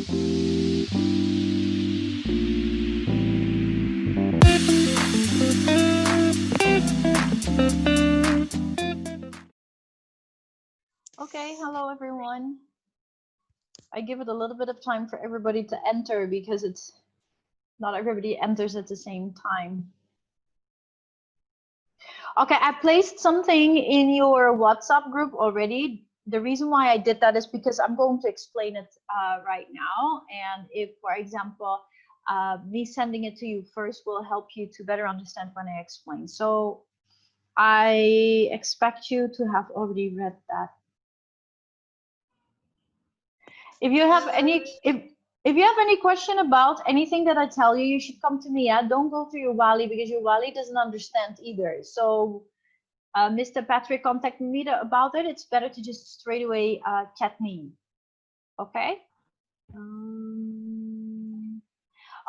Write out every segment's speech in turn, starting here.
Okay, hello everyone. I give it a little bit of time for everybody to enter because it's not everybody enters at the same time. Okay, I placed something in your WhatsApp group already. The reason why I did that is because I'm going to explain it right now. And if, for example, me sending it to you first will help you to better understand when I explain. So I expect you to have already read that. If you have any question about anything that I tell you, you should come to me. Yeah, don't go to your Wali because your Wali doesn't understand either. So Mr. Patrick contacted me about it. It's better to just straight away chat me. Okay.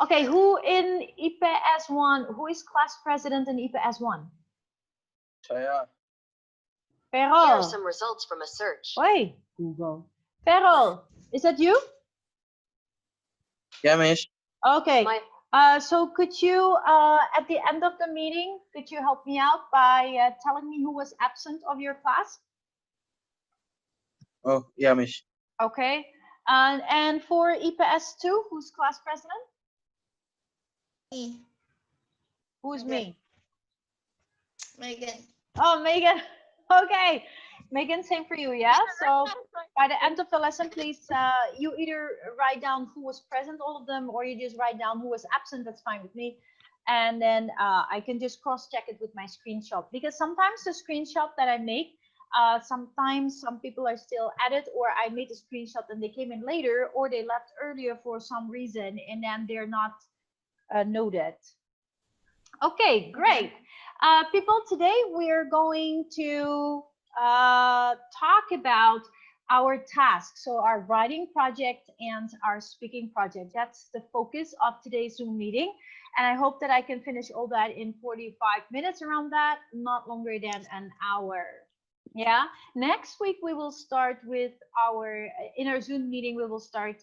Okay. Who in IPS1? Who is class president in IPS1? Saya. Perol. Here are some results from a search. Oi, Google. Perol, is that you? Yeah, Miss. Okay. So could you, at the end of the meeting, could you help me out by telling me who was absent of your class? Oh, yeah, Miss. Okay. And for IPS2, who's class president? Me. Who's Megan. me? Megan. Oh, Megan. Okay. Megan, same for you, yeah? So by the end of the lesson, please, you either write down who was present, all of them, or you just write down who was absent. That's fine with me. And then I can just cross-check it with my screenshot. Because sometimes the screenshot that I make, sometimes some people are still at it, or I made a screenshot and they came in later, or they left earlier for some reason, and then they're not noted. Okay, great. People, today we're going to talk about our tasks. So our writing project and our speaking project. That's the focus of today's Zoom meeting. And I hope that I can finish all that in 45 minutes around that, not longer than an hour. Yeah. Next week, we will start with in our Zoom meeting, we will start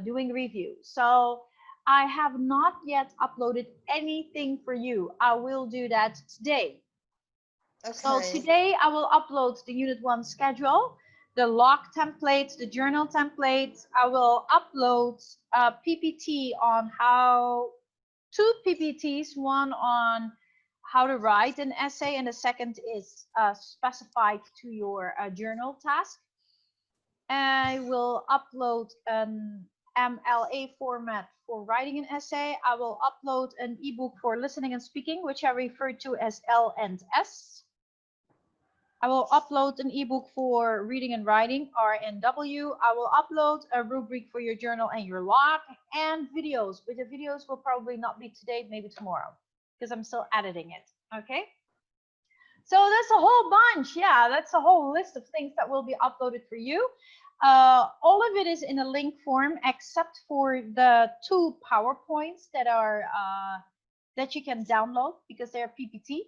doing review. So I have not yet uploaded anything for you. I will do that today. Okay. So today I will upload the Unit 1 schedule, the log template, the journal template. I will upload a PPT on two PPTs, one on how to write an essay, and the second is specified to your journal task. I will upload an MLA format for writing an essay. I will upload an ebook for listening and speaking, which I refer to as L and S. I will upload an ebook for reading and writing, R and W. I will upload a rubric for your journal and your log, and videos. But the videos will probably not be today, maybe tomorrow, because I'm still editing it. Okay. So that's a whole bunch. Yeah, that's a whole list of things that will be uploaded for you. All of it is in a link form, except for the 2 PowerPoints that are that you can download because they're PPT,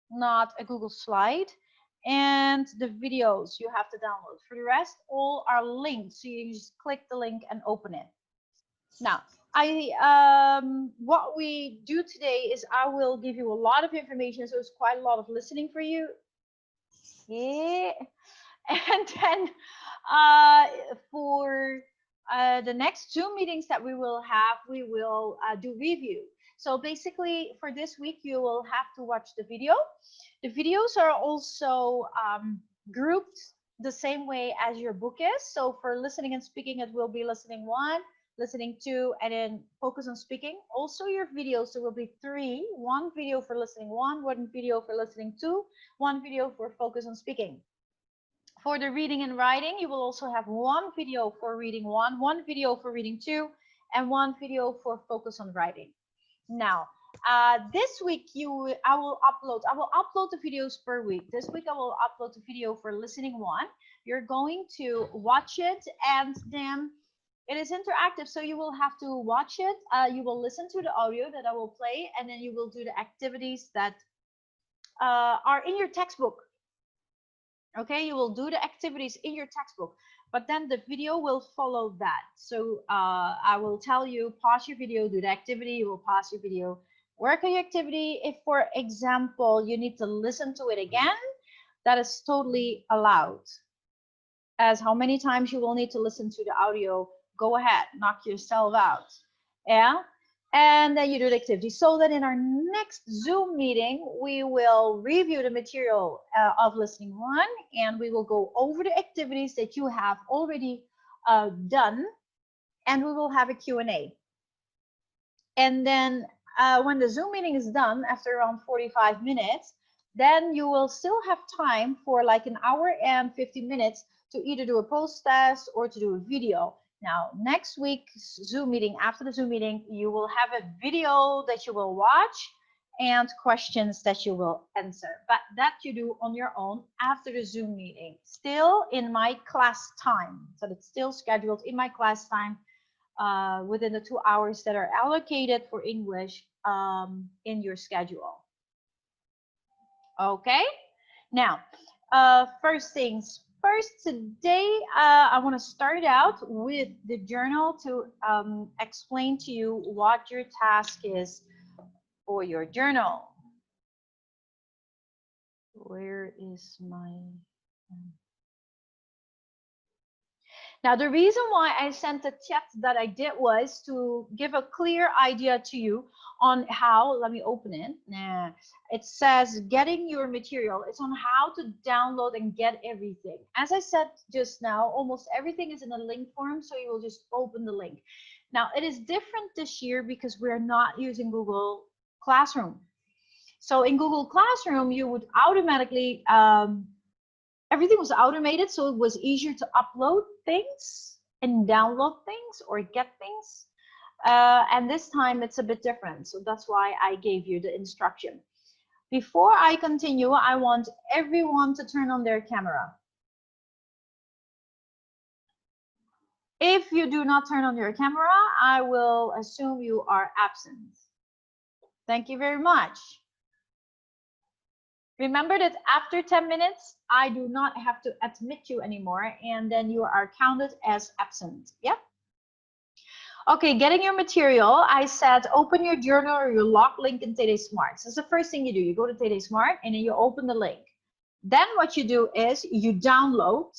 not a Google slide. And the videos you have to download. For the rest, all are linked, so you just click the link and open it. Now, what we do today is I will give you a lot of information, so it's quite a lot of listening for you. Yeah. And then for the next 2 meetings that we will have, we will do review. So basically, for this week, you will have to watch the video. The videos are also grouped the same way as your book is. So for listening and speaking, it will be listening 1, listening 2, and then focus on speaking. Also your videos, there will be 3, 1 video for listening 1, 1 video for listening 2, 1 video for focus on speaking. For the reading and writing, you will also have 1 video for reading 1, 1 video for reading 2, and 1 video for focus on writing. Now, this week I will upload the videos per week. This week I will upload the video for listening 1. You're going to watch it, and then it is interactive, so you will have to watch it. You will listen to the audio that I will play, and then you will do the activities that are in your textbook. Okay, you will do the activities in your textbook. but then the video will follow that. So I will tell you, pause your video, do the activity, you will pause your video, work on your activity. If, for example, you need to listen to it again, that is totally allowed. As how many times you will need to listen to the audio, go ahead, knock yourself out. Yeah. And then you do the activity, so that in our next Zoom meeting, we will review the material of listening 1, and we will go over the activities that you have already done, and we will have a Q&A. And then when the Zoom meeting is done, after around 45 minutes, then you will still have time for like an hour and 50 minutes to either do a post test or to do a video. Now, next week's Zoom meeting, after the Zoom meeting, you will have a video that you will watch and questions that you will answer. But that you do on your own after the Zoom meeting, still in my class time. So it's still scheduled in my class time within the 2 hours that are allocated for English in your schedule. Okay, now, first things first, today I want to start out with the journal to explain to you what your task is for your journal. Where is my... Now, the reason why I sent the chat that I did was to give a clear idea to you on how, let me open it. Nah, it says getting your material. It's on how to download and get everything. As I said just now, almost everything is in a link form, so you will just open the link. Now, it is different this year because we're not using Google Classroom. So in Google Classroom, you would automatically... everything was automated, so it was easier to upload things and download things or get things. And this time it's a bit different, so that's why I gave you the instruction. Before I continue, I want everyone to turn on their camera. If you do not turn on your camera, I will assume you are absent. Thank you very much. Remember that after 10 minutes, I do not have to admit you anymore, and then you are counted as absent. Yep. Okay, getting your material. I said open your journal or your log link in TD Smart. So that's the first thing you do. You go to TD Smart and then you open the link. Then what you do is you download.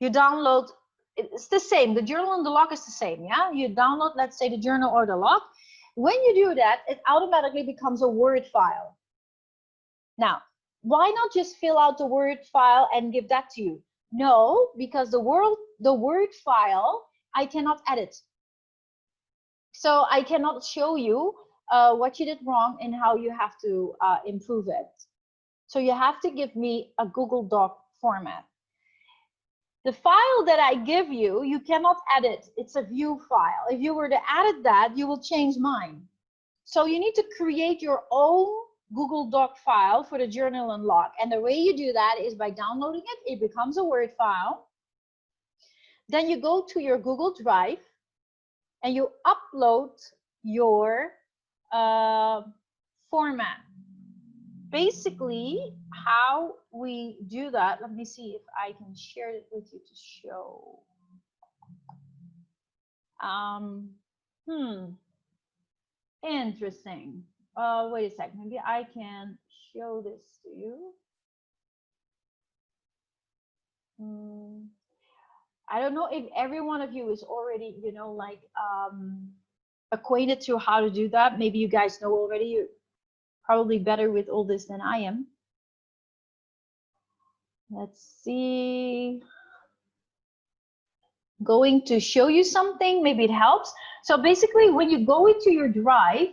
It's the same. The journal and the log is the same. Yeah. You download, let's say, the journal or the log. When you do that, it automatically becomes a Word file. Now, why not just fill out the Word file and give that to you? No, because the Word file, I cannot edit. So I cannot show you what you did wrong and how you have to improve it. So you have to give me a Google Doc format. The file that I give you, you cannot edit. It's a view file. If you were to edit that, you will change mine. So you need to create your own Google Doc file for the journal and log. And the way you do that is by downloading it. It becomes a Word file. Then you go to your Google Drive and you upload your format. Basically, how we do that, let me see if I can share it with you to show. Interesting. Wait a second, maybe I can show this to you. I don't know if every one of you is already, you know, like acquainted to how to do that. Maybe you guys know already. You're probably better with all this than I am. Let's see. Going to show you something, maybe it helps. So basically, when you go into your drive,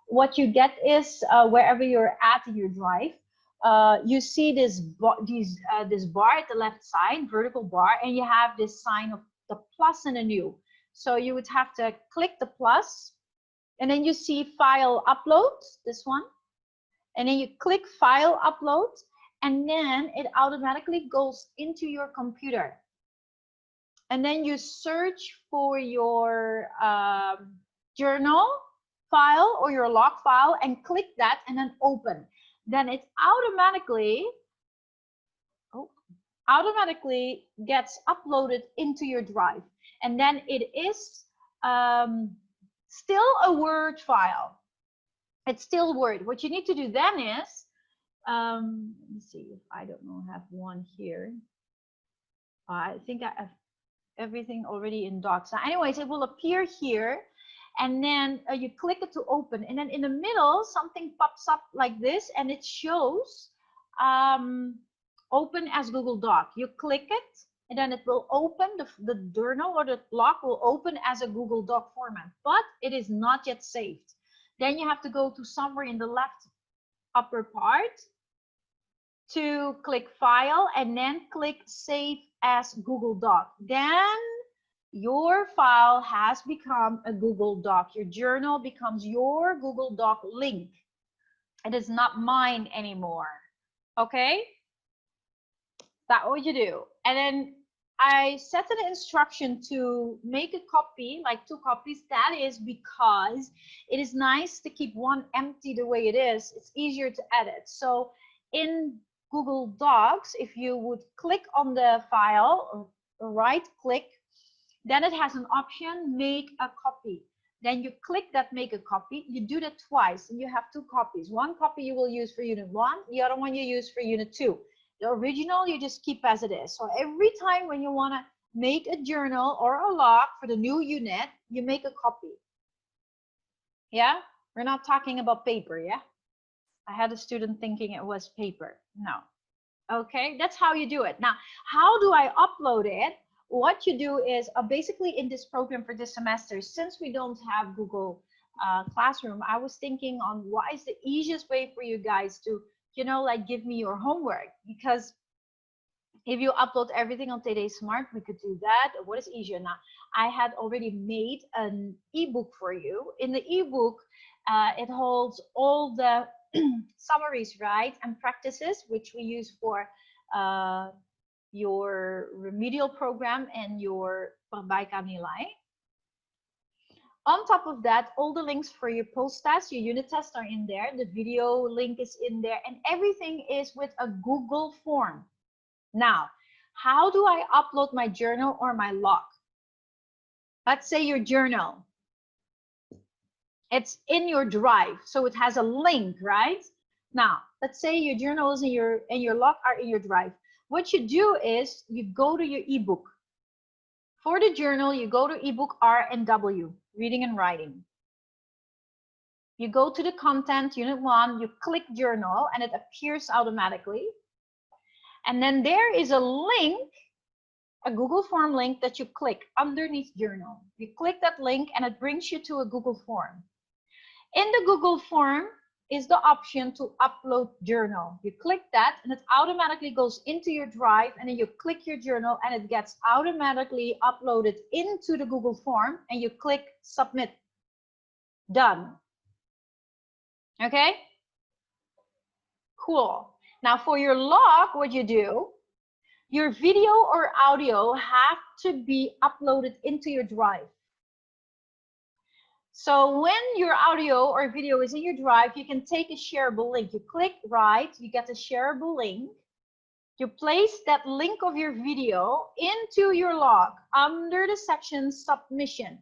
what you get is wherever you're at in your drive, you see this bar at the left side, vertical bar, and you have this sign of the plus and a new. So you would have to click the plus, and then you see file upload, this one, and then you click file upload, and then it automatically goes into your computer. And then you search for your journal file or your log file and click that and then open. Then it automatically, automatically gets uploaded into your drive. And then it is still a Word file. It's still Word. What you need to do then is, let me see if I don't know, have one here. I think I have everything already in Docs. So anyways, it will appear here, and then you click it to open, and then in the middle something pops up like this, and it shows open as Google Doc. You click it, and then it will open, the journal or the block will open as a Google Doc format, but it is not yet saved. Then you have to go to somewhere in the left upper part to click File, and then click Save as Google Doc. Then your file has become a Google Doc. Your journal becomes your Google Doc link. It is not mine anymore. Okay? That's what you do. And then I set an instruction to make a copy, like 2 copies. That is because it is nice to keep one empty the way it is. It's easier to edit. So in Google Docs, if you would click on the file, or right click, then it has an option, make a copy. Then you click that make a copy. You do that twice, and you have 2 copies. One copy you will use for Unit 1, the other one you use for Unit 2. The original you just keep as it is. So every time when you want to make a journal or a log for the new unit, you make a copy. Yeah? We're not talking about paper, yeah? I had a student thinking it was paper. No. Okay, that's how you do it. Now, how do I upload it? What you do is basically in this program for this semester, since we don't have Google Classroom, I was thinking on what is the easiest way for you guys to, you know, like give me your homework. Because if you upload everything on TD Smart, we could do that. What is easier now? I had already made an ebook for you. In the ebook, it holds all the summaries, right, and practices, which we use for your remedial program and your perbaikan nilai. On top of that, all the links for your post-test, your unit test are in there. The video link is in there, and everything is with a Google form. Now, how do I upload my journal or my log? Let's say your journal. It's in your drive, so it has a link, right? Now, let's say your journal is in your log are in your drive. What you do is you go to your ebook. For the journal, you go to ebook R and W, reading and writing. You go to the content, Unit 1, you click journal, and it appears automatically. And then there is a link, a Google form link that you click underneath journal. You click that link and it brings you to a Google form. In the Google form is the option to upload journal. You click that and it automatically goes into your drive, and then you click your journal and it gets automatically uploaded into the Google form, and you click submit. Done. Okay? Cool. Now for your log, what you do, your video or audio have to be uploaded into your drive. So when your audio or video is in your drive, you can take a shareable link. You click right, you get a shareable link. You place that link of your video into your log under the section submission.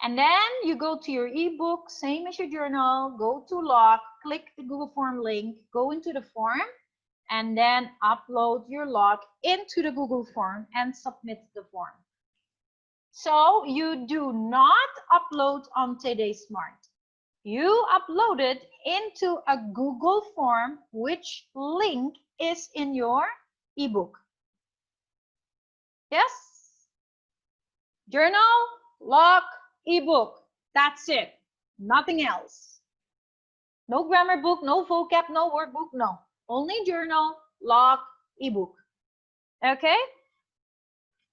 And then you go to your ebook, same as your journal, go to log, click the Google form link, go into the form, and then upload your log into the Google form and submit the form. So you do not upload on TD Smart. You upload it into a Google form, which link is in your ebook. Yes? Journal, log, ebook. That's it. Nothing else. No grammar book, no vocab, no workbook, no. Only journal, log, ebook. Okay?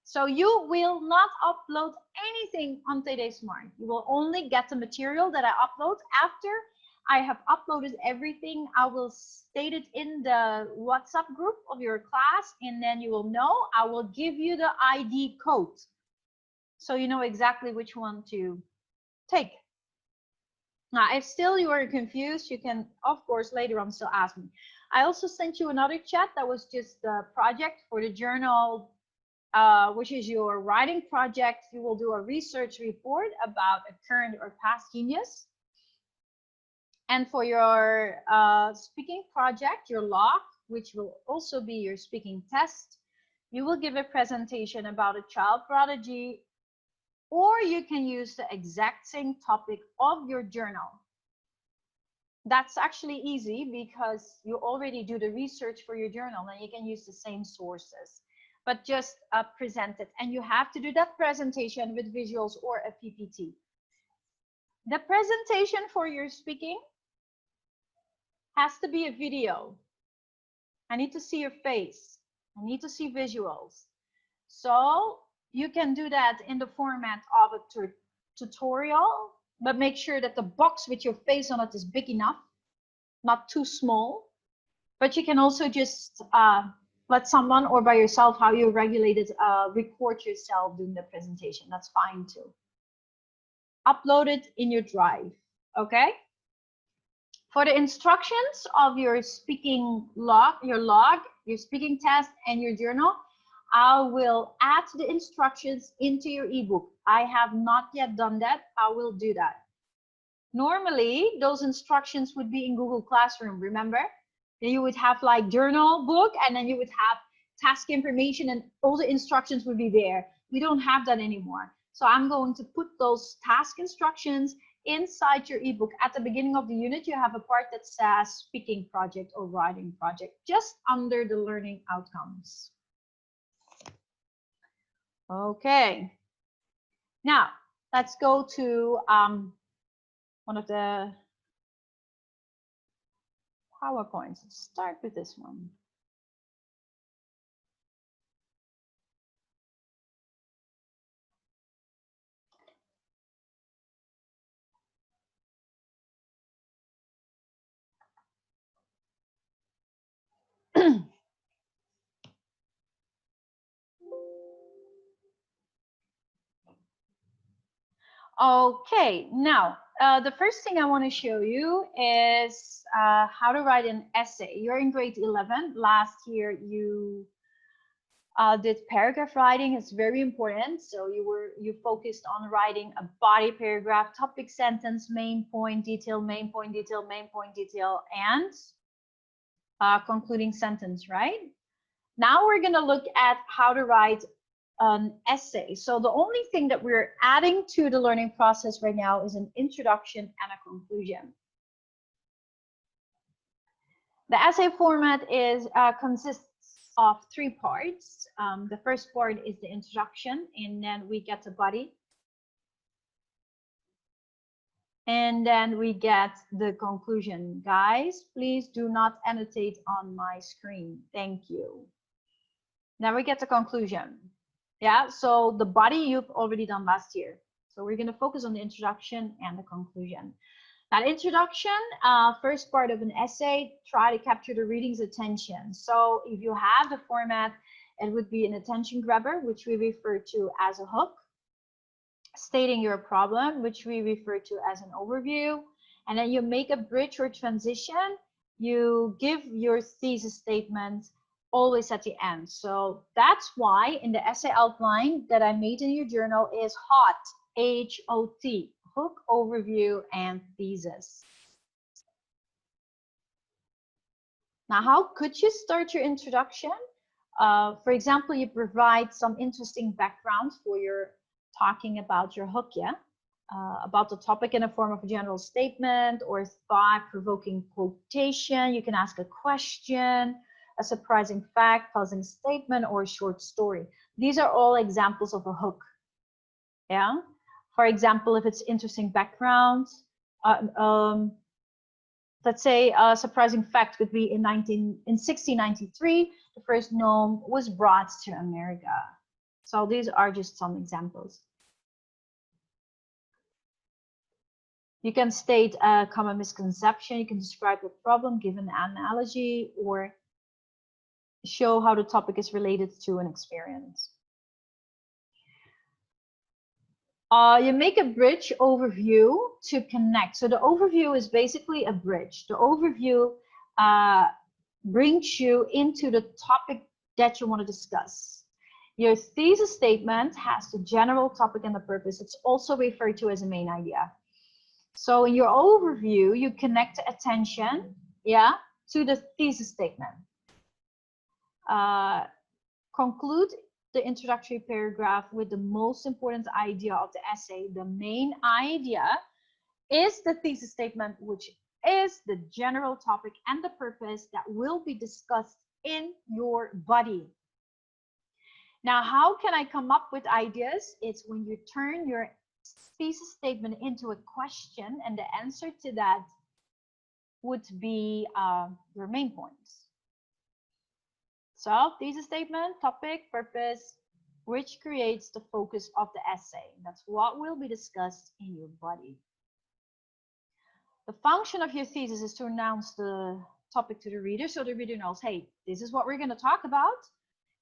So you will not upload anything on TD Smart. You will only get the material that I upload. After I have uploaded everything, I will state it in the WhatsApp group of your class, and then you will know. I will give you the ID code, so you know exactly which one to take. Now, if still you are confused, you can, of course, later on still ask me. I also sent you another chat that was just the project for the journal, which is your writing project. You will do a research report about a current or past genius. And for your speaking project, your log, which will also be your speaking test, you will give a presentation about a child prodigy, or you can use the exact same topic of your journal. That's actually easy because you already do the research for your journal and you can use the same sources, but just present it. And you have to do that presentation with visuals or a PPT. The presentation for your speaking has to be a video. I need to see your face. I need to see visuals. So you can do that in the format of a tutorial, but make sure that the box with your face on it is big enough, not too small. But you can also just let someone or by yourself, how you regulate it, record yourself doing the presentation. That's fine too. Upload it in your Drive, okay? For the instructions of your speaking log, your speaking test, and your journal, I will add the instructions into your ebook. I have not yet done that. I will do that. Normally, those instructions would be in Google Classroom, remember? Then you would have like journal book, and then you would have task information, and all the instructions would be there. We don't have that anymore. So I'm going to put those task instructions inside your ebook. At the beginning of the unit, you have a part that says speaking project or writing project, just under the learning outcomes. Okay. Now, let's go to one of the PowerPoints. Let's start with this one. Okay, now the first thing I want to show you is how to write an essay. You're in grade 11. Last year you did paragraph writing. It's very important. So you focused on writing a body paragraph, topic, sentence, main point, detail, main point, detail, main point, detail, and concluding sentence, right? Now we're going to look at how to write an essay. So the only thing that we're adding to the learning process right now is an introduction and a conclusion. The essay format consists of 3 parts. The first part is the introduction, and then we get the body. And then we get the conclusion. Guys, please do not annotate on my screen. Thank you. Now we get the conclusion. Yeah, so the body you've already done last year. So we're going to focus on the introduction and the conclusion. That introduction, first part of an essay, try to capture the reader's attention. So if you have the format, it would be an attention grabber, which we refer to as a hook, stating your problem, which we refer to as an overview, and then you make a bridge or transition. You give your thesis statement always at the end. So that's why in the essay outline that I made in your journal is HOT, H-O-T, hook, overview, and thesis. Now, how could you start your introduction? For example, you provide some interesting background for your talking about your hook, yeah? About the topic in the form of a general statement or thought-provoking quotation. You can ask a question, a surprising fact, puzzling statement, or a short story. These are all examples of a hook. Yeah. For example, if it's interesting background, let's say a surprising fact would be in 1693, the first gnome was brought to America. So these are just some examples. You can state a common misconception. You can describe a problem, give an analogy, or show how the topic is related to an experience. You make a bridge overview to connect. So the overview is basically a bridge. The overview brings you into the topic that you want to discuss. Your thesis statement has the general topic and the purpose. It's also referred to as a main idea. So in your overview, you connect attention, yeah, to the thesis statement. Conclude the introductory paragraph with the most important idea of the essay. The main idea is the thesis statement, which is the general topic and the purpose that will be discussed in your body. Now, how can I come up with ideas? It's when you turn your thesis statement into a question, and the answer to that would be your main points. So, thesis statement, topic, purpose, which creates the focus of the essay. That's what will be discussed in your body. The function of your thesis is to announce the topic to the reader, so the reader knows, hey, this is what we're going to talk about.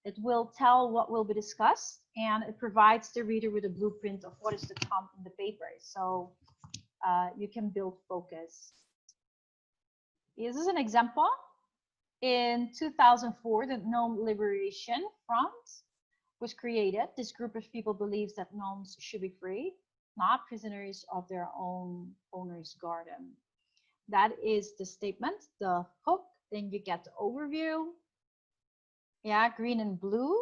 It will tell what will be discussed, and it provides the reader with a blueprint of what is to come in the paper. So you can build focus. This is an example. In 2004, the Gnome Liberation Front was created. This group of people believes that gnomes should be free, not prisoners of their own owner's garden. That is the statement, the hook. Then you get the overview. Yeah, green and blue.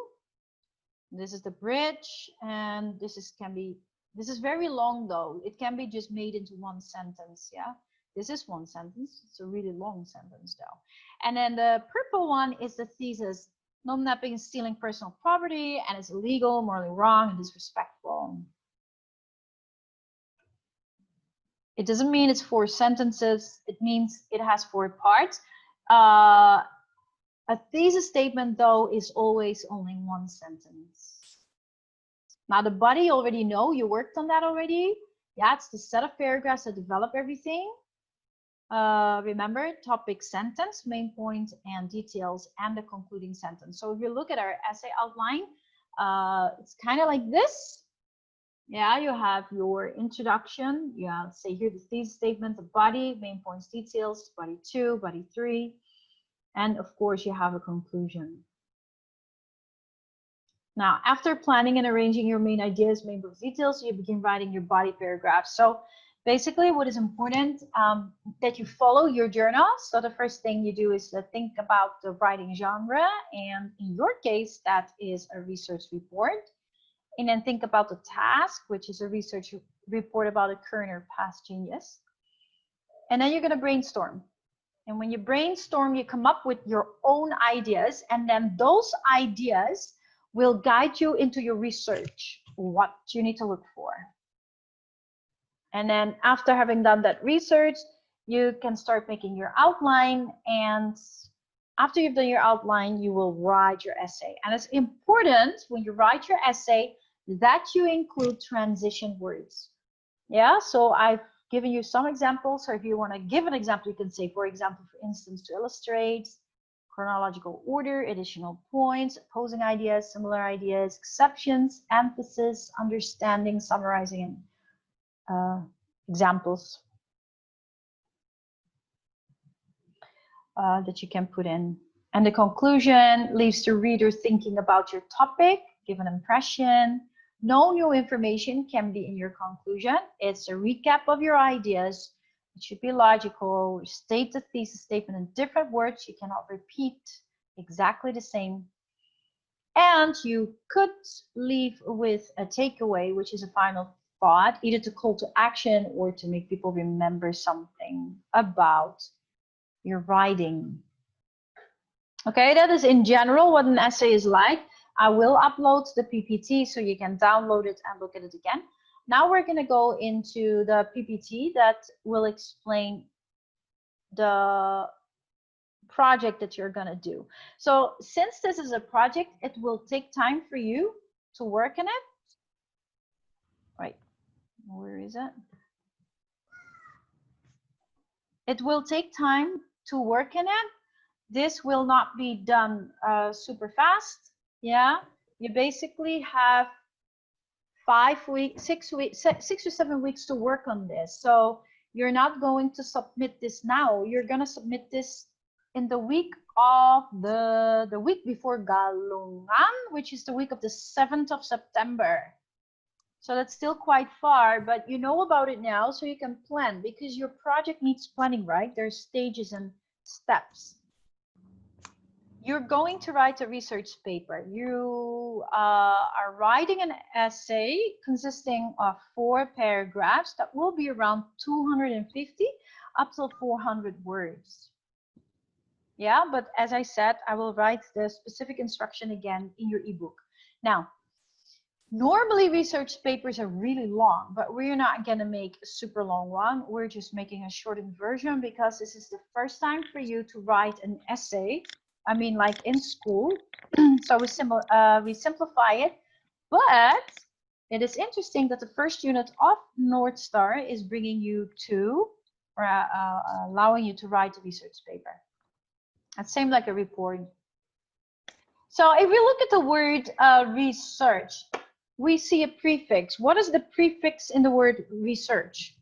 This is the bridge, and this is very long though. It can be just made into one sentence. Yeah, this is one sentence. It's a really long sentence though. And then the purple one is the thesis. Gnome napping is stealing personal property and it's illegal, morally wrong, and disrespectful. It doesn't mean it's 4 sentences. It means it has 4 parts. A thesis statement, though, is always only 1 sentence. Now, the body already know. You worked on that already. Yeah, it's the set of paragraphs that develop everything. Remember, topic, sentence, main point, and details, and the concluding sentence. So if you look at our essay outline, it's kind of like this. Yeah, you have your introduction. You have, say here, the thesis statement, the body, main points, details, body 2, body 3. And of course, you have a conclusion. Now, after planning and arranging your main ideas, main points, details, you begin writing your body paragraph. So basically, what is important that you follow your journal. So the first thing you do is think about the writing genre. And in your case, that is a research report. And then think about the task, which is a research report about a current or past genius. And then you're going to brainstorm. And when you brainstorm, you come up with your own ideas. And then those ideas will guide you into your research, what you need to look for. And then after having done that research, you can start making your outline. And after you've done your outline, you will write your essay. And it's important when you write your essay that you include transition words. Yeah, so I've given you some examples. So if you want to give an example, you can say, for example, for instance, to illustrate, chronological order, additional points, opposing ideas, similar ideas, exceptions, emphasis, understanding, summarizing, and examples that you can put in. And the conclusion leaves the reader thinking about your topic, give an impression. No new information can be in your conclusion. It's a recap of your ideas. It should be logical. State the thesis statement in different words. You cannot repeat exactly the same. And you could leave with a takeaway, which is a final thought, either to call to action or to make people remember something about your writing. Okay, that is in general what an essay is like. I will upload the PPT so you can download it and look at it again. Now we're going to go into the PPT that will explain the project that you're going to do. So since this is a project, it will take time for you to work in it. Right, where is it? It will take time to work in it. This will not be done super fast. Yeah, you basically have 5 weeks, 6 weeks, 6 or 7 weeks to work on this. So you're not going to submit this now. You're going to submit this in the week of the week before Galungan, which is the week of the 7th of September. So that's still quite far, but you know about it now, so you can plan, because your project needs planning, right? There's stages and steps. You're going to write a research paper. You are writing an essay consisting of 4 paragraphs that will be around 250 up to 400 words. Yeah, but as I said, I will write the specific instruction again in your ebook. Now, normally research papers are really long, but we're not going to make a super long one. We're just making a shortened version because this is the first time for you to write an essay. I mean, like in school. So we simplify it. But it is interesting that the first unit of North Star is bringing you to, or allowing you to write a research paper. It seems like a report. So if we look at the word research, we see a prefix. What is the prefix in the word research?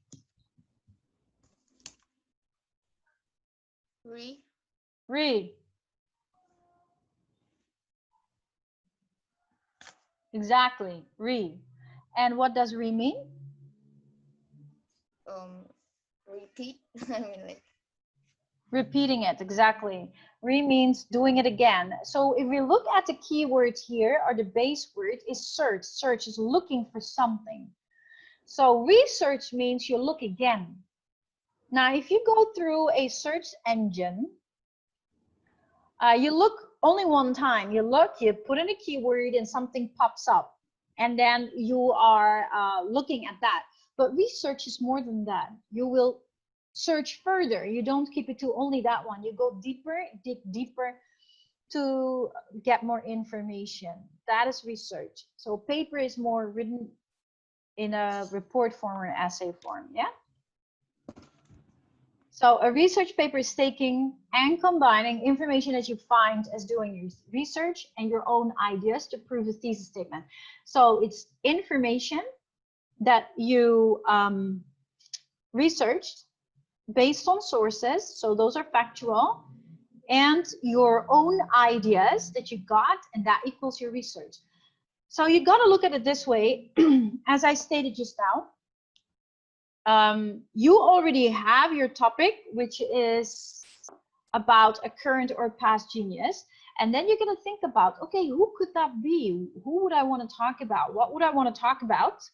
Re. Exactly, re. And what does re mean? Repeat. I mean, like Repeating it, exactly. Re means doing it again. So if we look at the keywords here, or the base word is search. Search is looking for something. So research means you look again. Now, if you go through a search engine, you look only one time. You look, you put in a keyword and something pops up. And then you are looking at that. But research is more than that. You will search further. You don't keep it to only that one. You go deeper, dig deeper to get more information. That is research. So paper is more written in a report form or an essay form, yeah? So a research paper is taking and combining information that you find as doing your research and your own ideas to prove a thesis statement. So it's information that you researched based on sources, so those are factual, and your own ideas that you got, and that equals your research. So you got to look at it this way. As I stated just now, you already have your topic, which is about a current or past genius. And then you're going to think about, okay, who could that be? Who would I want to talk about? What would I want to talk about?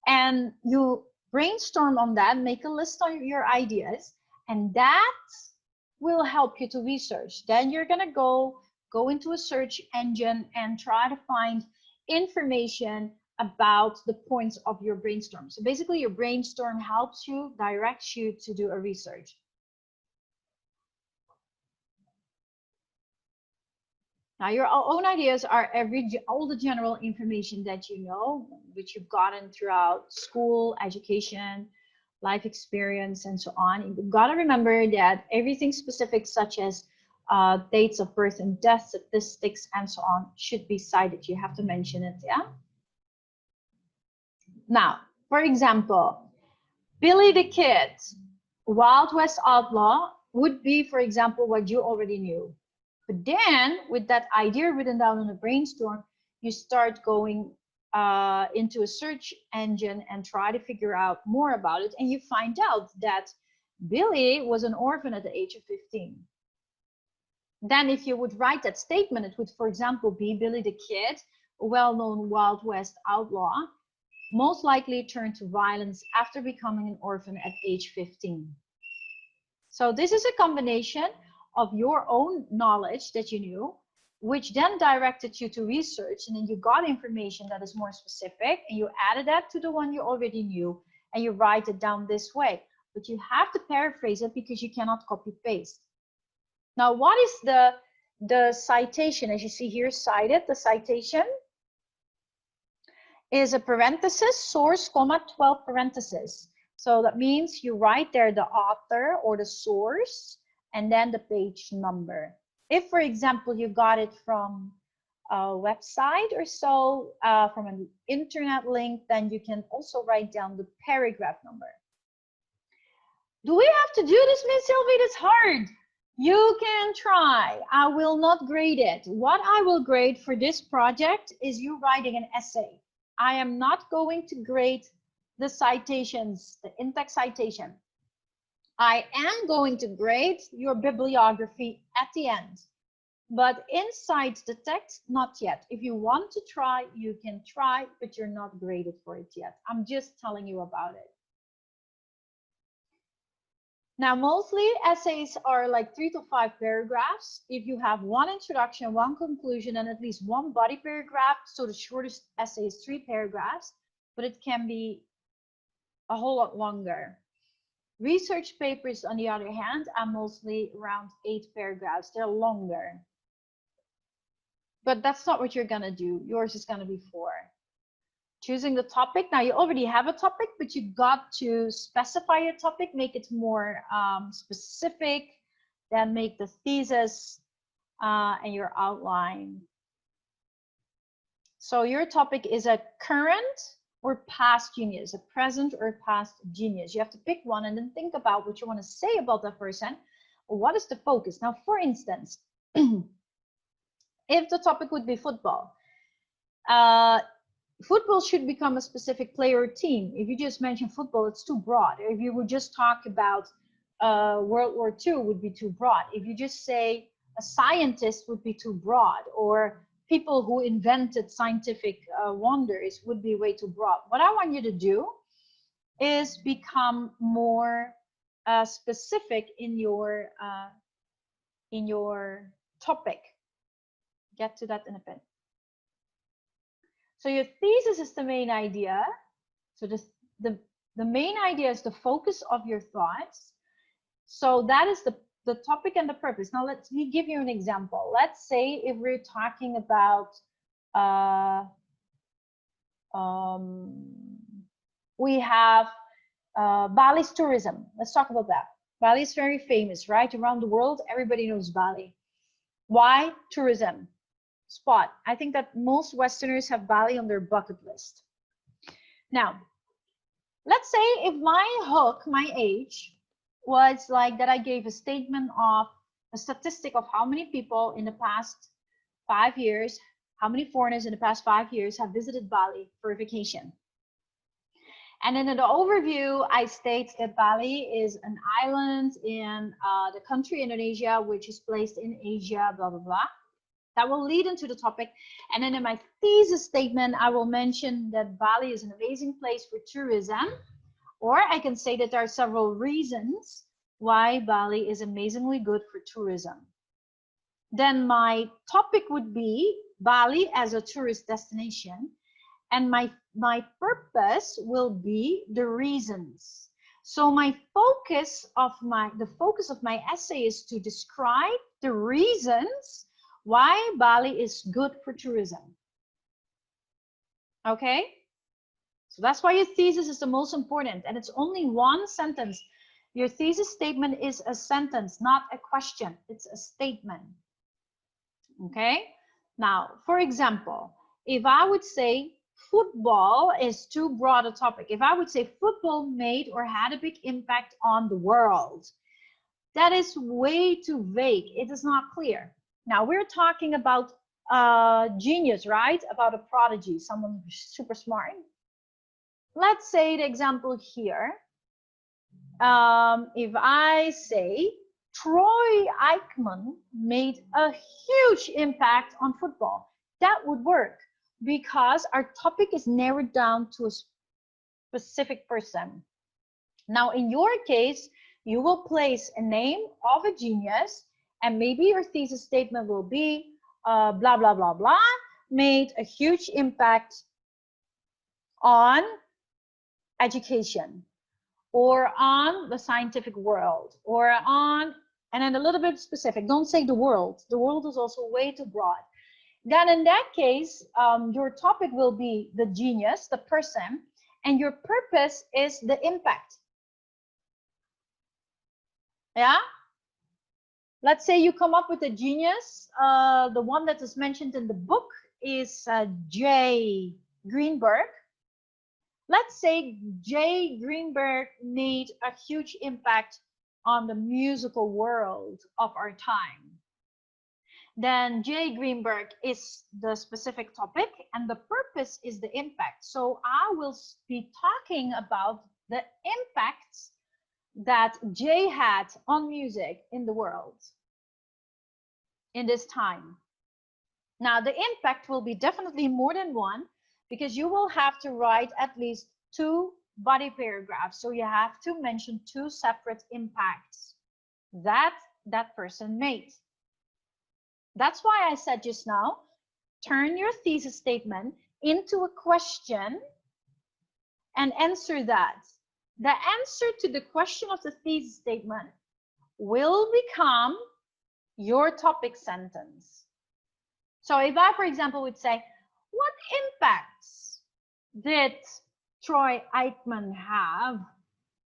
And you brainstorm on that, make a list of your ideas, and that will help you to research. Then you're going to go into a search engine and try to find information about the points of your brainstorm. So basically your brainstorm helps you, directs you to do a research. Now your own ideas are all the general information that you know, which you've gotten throughout school, education, life experience, and so on. You've got to remember that everything specific, such as dates of birth and death, statistics, and so on, should be cited. You have to mention it, yeah? Now, for example, Billy the Kid, Wild West Outlaw would be, for example, what you already knew. But then, with that idea written down in a brainstorm, you start going into a search engine and try to figure out more about it. And you find out that Billy was an orphan at the age of 15. Then if you would write that statement, it would, for example, be Billy the Kid, a well-known Wild West outlaw, most likely turned to violence after becoming an orphan at age 15. So this is a combination of your own knowledge that you knew, which then directed you to research, and then you got information that is more specific, and you added that to the one you already knew, and you write it down this way. But you have to paraphrase it because you cannot copy paste. Now, what is the citation? As you see here, cited, the citation is a parenthesis, source, comma, 12 parentheses. So that means you write there the author or the source, and then the page number. If, for example, you got it from a website or so, from an internet link, then you can also write down the paragraph number. Do we have to do this, Miss Sylvie? It's hard. You can try. I will not grade it. What I will grade for this project is you writing an essay. I am not going to grade the citations, the in-text citation. I am going to grade your bibliography at the end. But inside the text, not yet. If you want to try, you can try, but you're not graded for it yet. I'm just telling you about it. Now, mostly essays are like 3 to 5 paragraphs. If you have one introduction, one conclusion, and at least one body paragraph, so the shortest essay is 3 paragraphs, but it can be a whole lot longer. Research papers, on the other hand, are mostly around 8 paragraphs. They're longer. But that's not what you're gonna do. Yours is gonna be 4. Choosing the topic. Now you already have a topic, but you got to specify your topic, make it more specific, then make the thesis and your outline. So your topic is a current or past genius, a present or past genius. You have to pick one and then think about what you want to say about that person. What is the focus? Now, for instance, if the topic would be football, football should become a specific player or team. If you just mention football, it's too broad. If you would just talk about World War II, would be too broad. If you just say a scientist, would be too broad. Or people who invented scientific wonders, would be way too broad. What I want you to do is become more specific in your topic. Get to that in a bit. So your thesis is the main idea. So the main idea is the focus of your thoughts. So that is the topic and the purpose. Now let me give you an example. Let's say if we're talking about we have Bali's tourism. Let's talk about that. Bali is very famous, right? Around the world, everybody knows Bali. Why? Tourism. Spot. I think that most Westerners have Bali on their bucket list. Now, let's say if my hook, my age, was like that I gave a statement of a statistic of how many people in the past 5 years, how many foreigners in the past 5 years have visited Bali for a vacation. And then in the overview, I state that Bali is an island in the country Indonesia, which is placed in Asia, blah, blah, blah. That will lead into the topic. And then in my thesis statement, I will mention that Bali is an amazing place for tourism. Or I can say that there are several reasons why Bali is amazingly good for tourism. Then my topic would be Bali as a tourist destination. And my purpose will be the reasons. So my focus of my essay is to describe the reasons why Bali is good for tourism. Okay? So that's why your thesis is the most important, and it's only one sentence. Your thesis statement is a sentence, not a question. It's a statement. Okay? Now, for example, if I would say football is too broad a topic, if I would say football made or had a big impact on the world, that is way too vague. It is not clear. Now we're talking about genius, right? About a prodigy, someone super smart. Let's say the example here. If I say Troy Aikman made a huge impact on football, that would work because our topic is narrowed down to a specific person. Now, in your case, you will place a name of a genius, and maybe your thesis statement will be blah, blah, blah, blah, made a huge impact on education or on the scientific world or on, and then a little bit specific. Don't say the world. The world is also way too broad. Then in that case, your topic will be the genius, the person, and your purpose is the impact. Yeah? Let's say you come up with a genius. The one that is mentioned in the book is J. Greenberg. Let's say J. Greenberg made a huge impact on the musical world of our time. Then J. Greenberg is the specific topic, and the purpose is the impact. So I will be talking about the impacts that Jay had on music in the world in this time. Now, the impact will be definitely more than one, because you will have to write at least 2 body paragraphs. So you have to mention 2 separate impacts that that person made. That's why I said just now, turn your thesis statement into a question and answer that. The answer to the question of the thesis statement will become your topic sentence. So if I, for example, would say, what impacts did Troy Aikman have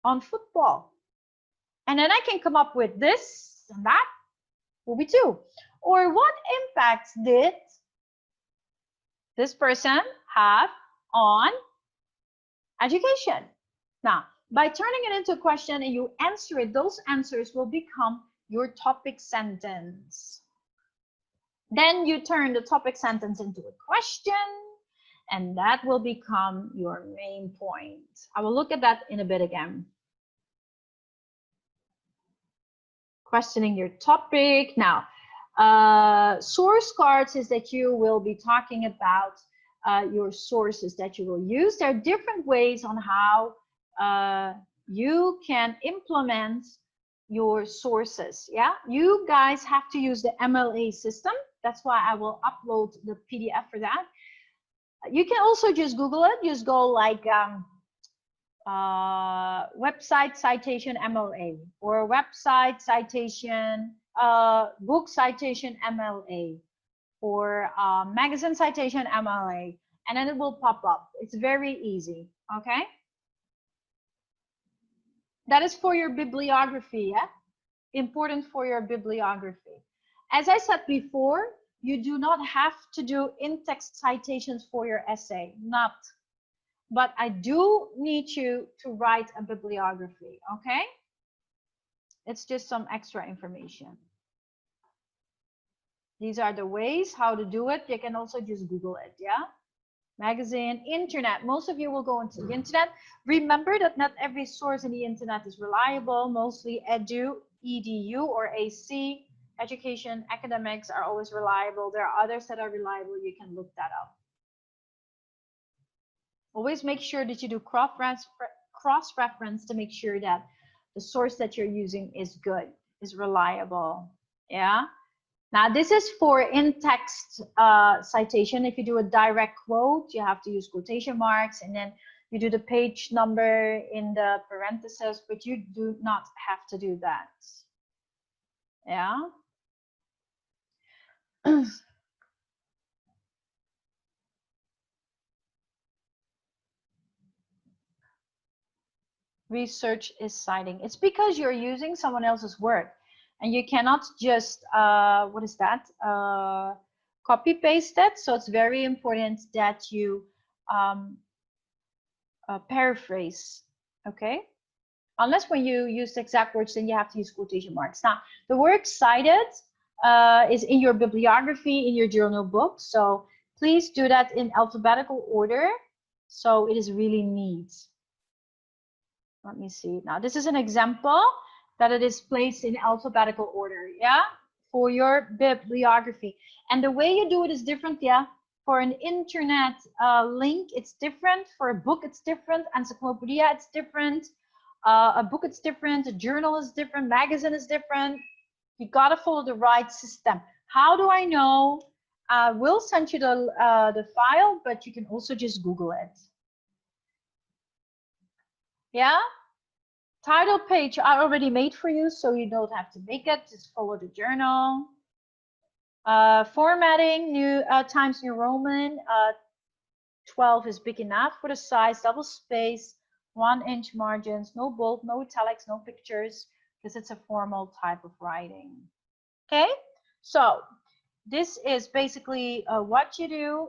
on football? And then I can come up with this and that will be 2. Or what impacts did this person have on education? Now, by turning it into a question and you answer it, those answers will become your topic sentence. Then you turn the topic sentence into a question, and that will become your main point. I will look at that in a bit again. Questioning your topic. Now, source cards is that you will be talking about your sources that you will use. There are different ways on how you can implement your sources. Yeah, you guys have to use the MLA system. That's why I will upload the PDF for that. You can also just Google it. Just go like website citation MLA or website citation, book citation MLA or magazine citation MLA, and then it will pop up. It's very easy, okay? That is for your bibliography, yeah? Important for your bibliography. As I said before, you do not have to do in-text citations for your essay, not. But I do need you to write a bibliography, okay? It's just some extra information. These are the ways how to do it. You can also just Google it, yeah? Magazine, internet. Most of you will go into the internet. Remember that not every source in the internet is reliable. Mostly edu or AC, education, academics are always reliable. There are others that are reliable. You can look that up. Always make sure that you do cross-reference to make sure that the source that you're using is good, is reliable. Yeah. Now this is for in-text citation. If you do a direct quote, you have to use quotation marks, and then you do the page number in the parentheses, but you do not have to do that. Yeah. Research is citing. It's because you're using someone else's work, and you cannot just what is that? Copy paste it. So it's very important that you paraphrase. Okay. Unless when you use the exact words, then you have to use quotation marks. Now, the work cited is in your bibliography, in your journal book. So please do that in alphabetical order. So it is really neat. Let me see. Now, this is an example that it is placed in alphabetical order, yeah, for your bibliography. And the way you do it is different, yeah. For an internet link, it's different. For a book, it's different. Encyclopedia, it's different. A book, it's different. A journal is different. Magazine is different. You gotta follow the right system. How do I know? I will send you the file, but you can also just Google it. Yeah, title page I already made for you, so you don't have to make it. Just follow the journal. Formatting, new Times New Roman. 12 is big enough for the size. Double space, 1-inch margins, no bold, no italics, no pictures, because it's a formal type of writing. Okay, so this is basically what you do.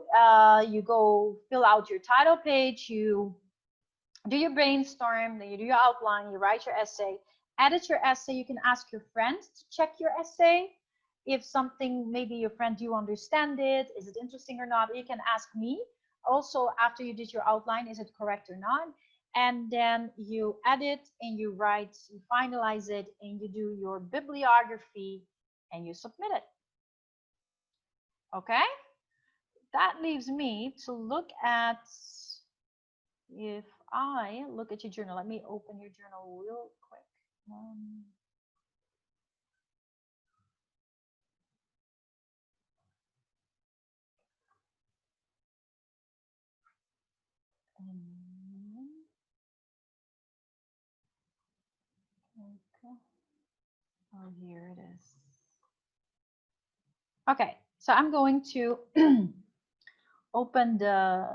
You go fill out your title page. You do your brainstorm, then you do your outline, you write your essay, edit your essay, you can ask your friends to check your essay. If something, maybe your friend, do you understand it? Is it interesting or not? You can ask me. Also, after you did your outline, is it correct or not? And then you edit and you write, you finalize it, and you do your bibliography and you submit it. Okay? That leaves me to look at, if I look at your journal, let me open your journal real quick. Okay. Oh, here it is. Okay, so I'm going to open the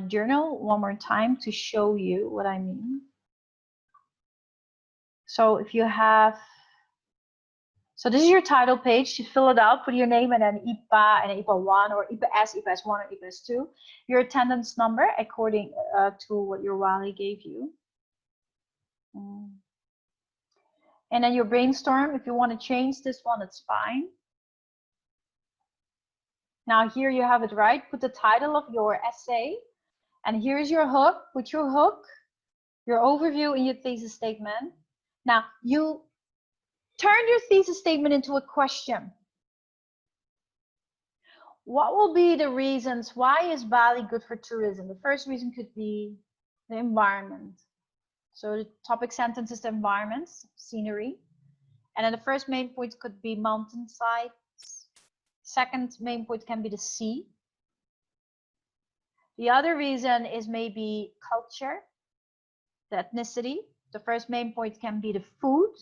journal one more time to show you what I mean. So if you have, so this is your title page. You fill it out, put your name and then IPA and IPA 1 or IPA S1 or IPA S2. Your attendance number according to what your Wali gave you. And then your brainstorm. If you want to change this one, it's fine. Now here you have it right. Put the title of your essay. And here's your hook. Put your hook, your overview in your thesis statement. Now you turn your thesis statement into a question. What will be the reasons why is Bali good for tourism? The first reason could be the environment. So the topic sentence is the environment, scenery. And then the first main point could be mountainsides. Second main point can be the sea. The other reason is maybe culture, the ethnicity. The first main point can be the food.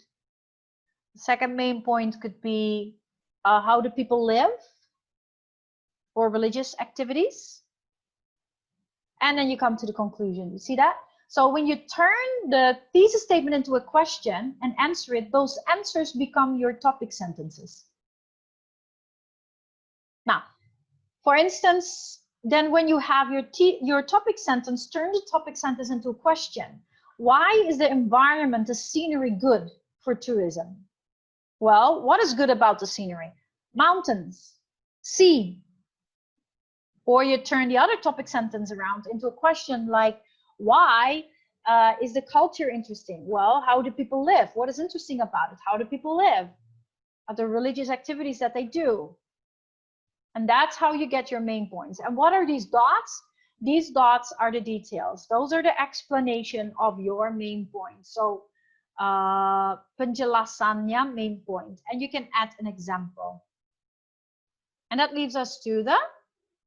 The second main point could be how do people live or religious activities. And then you come to the conclusion. You see that? So when you turn the thesis statement into a question and answer it, those answers become your topic sentences. Now, for instance, then when you have your topic sentence, turn the topic sentence into a question. Why is the environment, the scenery good for tourism? Well, what is good about the scenery? Mountains, sea. Or you turn the other topic sentence around into a question like, why is the culture interesting? Well, how do people live? What is interesting about it? How do people live? Are the religious activities that they do? And that's how you get your main points. And what are these dots? These dots are the details. Those are the explanation of your main points. So penjelasannya, main point. And you can add an example. And that leaves us to the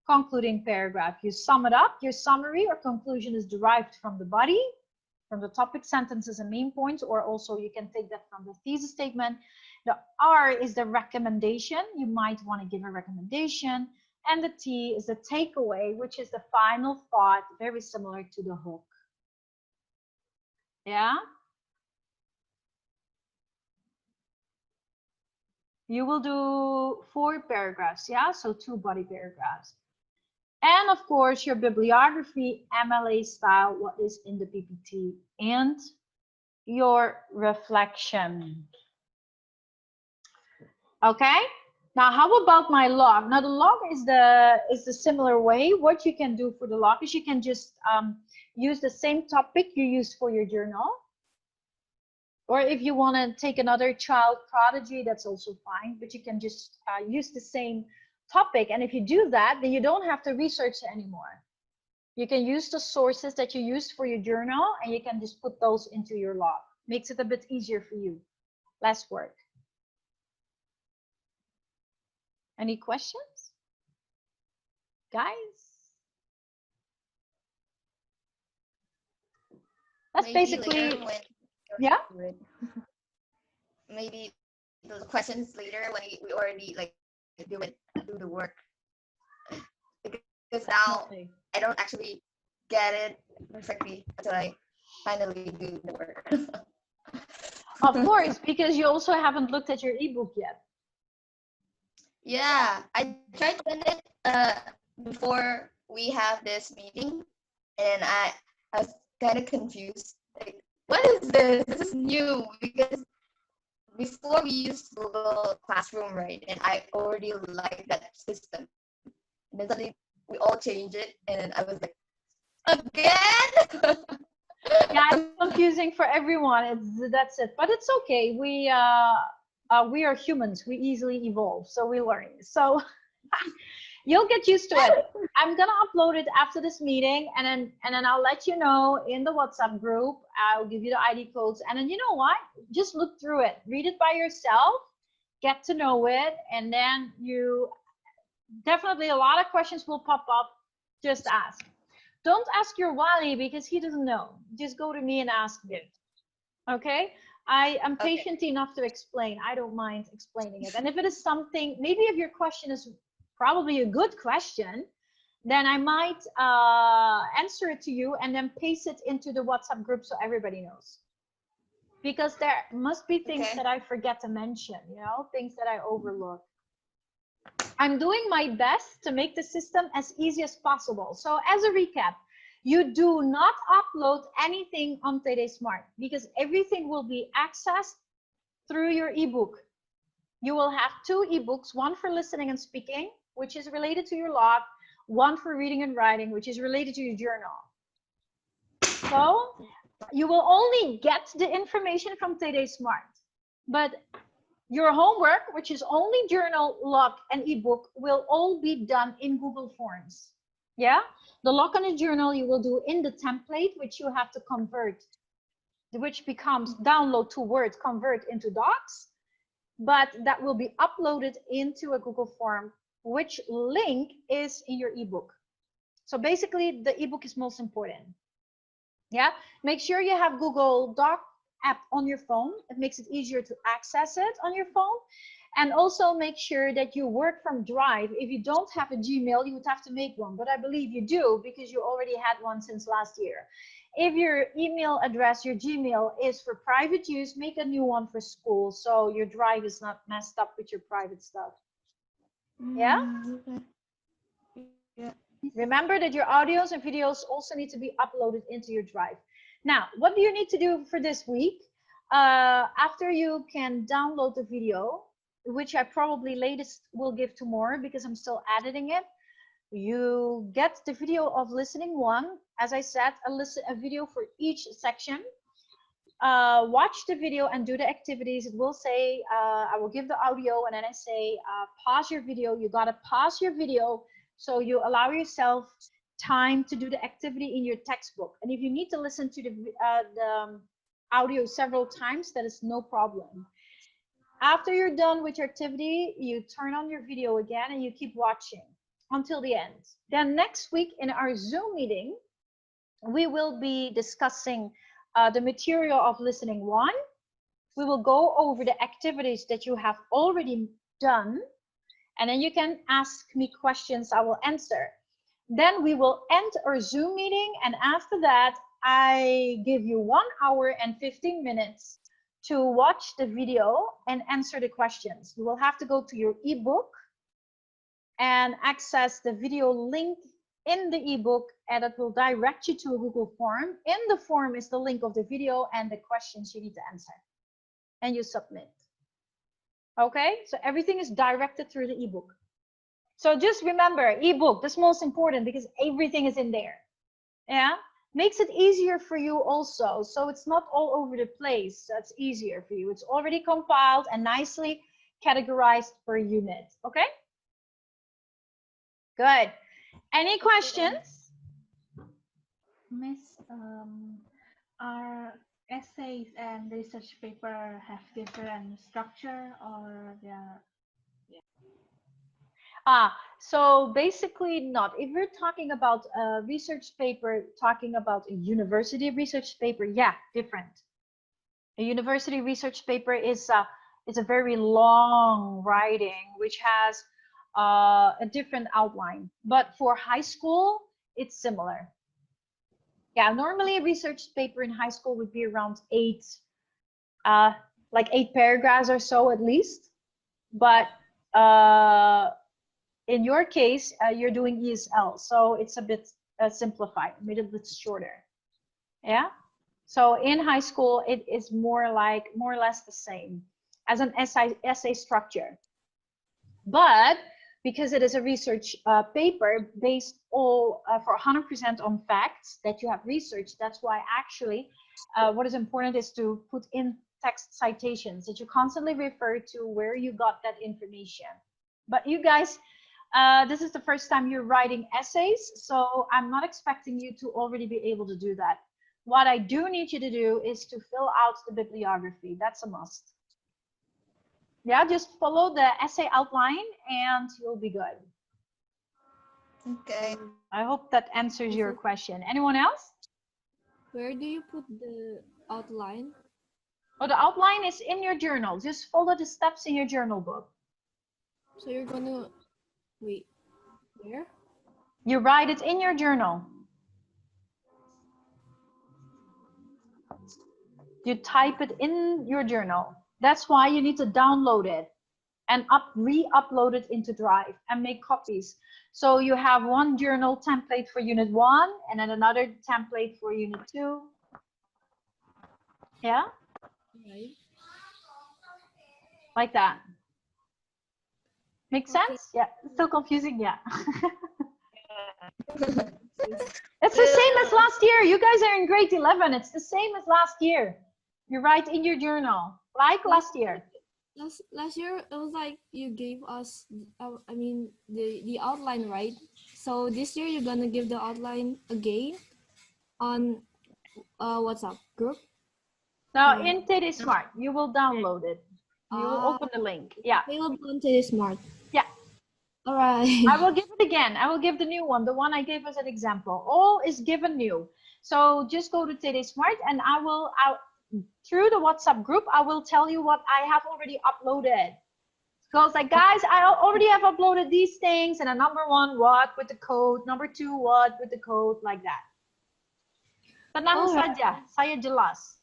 concluding paragraph. You sum it up. Your summary or conclusion is derived from the body, from the topic sentences and main points, or also you can take that from the thesis statement. The R is the recommendation. You might want to give a recommendation. And the T is the takeaway, which is the final thought, very similar to the hook. Yeah? You will do 4 paragraphs, yeah? So 2 body paragraphs. And of course, your bibliography, MLA style, what is in the PPT, and your reflection. Okay, now how about my log? Now the log is the similar way. What you can do for the log is you can just use the same topic you used for your journal. Or if you want to take another child prodigy, that's also fine, but you can just use the same topic. And if you do that, then you don't have to research anymore. You can use the sources that you used for your journal and you can just put those into your log. Makes it a bit easier for you. Less work. Any questions? Guys? That's Maybe basically, when yeah? Maybe those questions later when we already like do the work. Because now I don't actually get it perfectly until I finally do the work. Of course, because you also haven't looked at your ebook yet. Yeah, I tried to send it before we have this meeting, and I was kind of confused. Like, what is this? This is new because before we used Google Classroom, right? And I already like that system. And then suddenly we all change it, and then I was like, again? Yeah, it's confusing for everyone. That's it. But it's okay. We are humans. We easily evolve, so we learn. So you'll get used to it. I'm gonna upload it after this meeting, and then I'll let you know in the WhatsApp group. I'll give you the ID codes, and then you know what? Just look through it, read it by yourself, get to know it, and then you definitely a lot of questions will pop up. Just ask. Don't ask your Wali because he doesn't know. Just go to me and ask him. Okay? I am Okay. patient enough to explain. I don't mind explaining it. And if it is something, maybe if your question is probably a good question, then I might answer it to you and then paste it into the WhatsApp group so everybody knows. Because there must be things Okay. that I forget to mention, things that I overlook. I'm doing my best to make the system as easy as possible. So as a recap, you do not upload anything on TD Smart because everything will be accessed through your ebook. You will have 2 ebooks, one for listening and speaking, which is related to your log, one for reading and writing, which is related to your journal. So you will only get the information from TD Smart, but your homework, which is only journal, log, and ebook, will all be done in Google Forms. Yeah? The log and the journal you will do in the template, which you have to convert, which becomes download to Word, convert into docs, but that will be uploaded into a Google form, which link is in your ebook. So basically, the ebook is most important. Yeah? Make sure you have Google Doc app on your phone. It makes it easier to access it on your phone. And also make sure that you work from Drive. If you don't have a Gmail, you would have to make one. But I believe you do because you already had one since last year. If your email address, your Gmail, is for private use, make a new one for school so your Drive is not messed up with your private stuff. Yeah? Yeah. Remember that your audios and videos also need to be uploaded into your Drive. Now, what do you need to do for this week? After you can download the video, which I probably latest will give tomorrow because I'm still editing it, you get the video of listening 1. As I said, a video for each section. Watch the video and do the activities. It will say, I will give the audio and then I say, pause your video. You got to pause your video so you allow yourself time to do the activity in your textbook. And if you need to listen to the audio several times, that is no problem. After you're done with your activity, you turn on your video again and you keep watching until the end. Then next week in our Zoom meeting, we will be discussing the material of listening 1. We will go over the activities that you have already done, and then you can ask me questions, I will answer. Then we will end our Zoom meeting, and after that, I give you 1 hour and 15 minutes to watch the video and answer the questions. You will have to go to your ebook and access the video link in the ebook, and it will direct you to a Google form. In the form is the link of the video and the questions you need to answer, and you submit. Okay, so everything is directed through the ebook. So just remember, ebook, that's most important because everything is in there. Yeah, makes it easier for you also, so it's not all over the place. That's easier for you. It's already compiled and nicely categorized per unit. Okay, good. Any questions? Miss, are essays and research paper have different structure or they're So basically not. If we're talking about a research paper, talking about a university research paper, yeah, different. A university research paper is a very long writing, which has a different outline. But for high school, it's similar. Yeah, normally a research paper in high school would be around 8 paragraphs or so at least. But in your case, you're doing ESL, so it's a bit simplified, a little bit shorter. Yeah. So in high school, it is more or less the same as an essay structure. But because it is a research paper based all for 100% on facts that you have researched, that's why actually what is important is to put in text citations that you constantly refer to where you got that information. But you guys, this is the first time you're writing essays, so I'm not expecting you to already be able to do that. What I do need you to do is to fill out the bibliography. That's a must. Yeah, just follow the essay outline and you'll be good. Okay. I hope that answers your question. Anyone else? Where do you put the outline? Oh, the outline is in your journal. Just follow the steps in your journal book. So you're gonna wait. Where? You write it in your journal. You type it in your journal. That's why you need to download it and re-upload it into Drive and make copies. So you have one journal template for Unit 1 and then another template for Unit 2. Yeah? Right. Like that. Make sense? Yeah. Still confusing? Yeah. It's the same as last year. You guys are in grade 11. It's the same as last year. You write in your journal, like last year. Last year it was like you gave us, I mean the outline, right? So this year you're gonna give the outline again on WhatsApp group. Now in TD Smart, you will download it. You will Ah. open the link. Yeah. Available on Today Smart. Yeah. All right. I will give it again. I will give the new one, the one I gave as an example. All is given new. So just go to TD Smart and I will, through the WhatsApp group, I will tell you what I have already uploaded. So it's like, guys, I already have uploaded these things, and a number 1, what with the code, number 2, what with the code, like that. Tenang saja, saya jelas.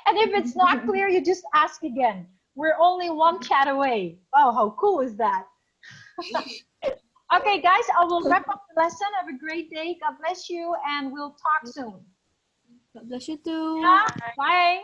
And if it's not clear, you just ask again. We're only one chat away. Oh, how cool is that? Okay, guys, I will wrap up the lesson. Have a great day. God bless you, and we'll talk soon. God bless you too. Yeah, bye.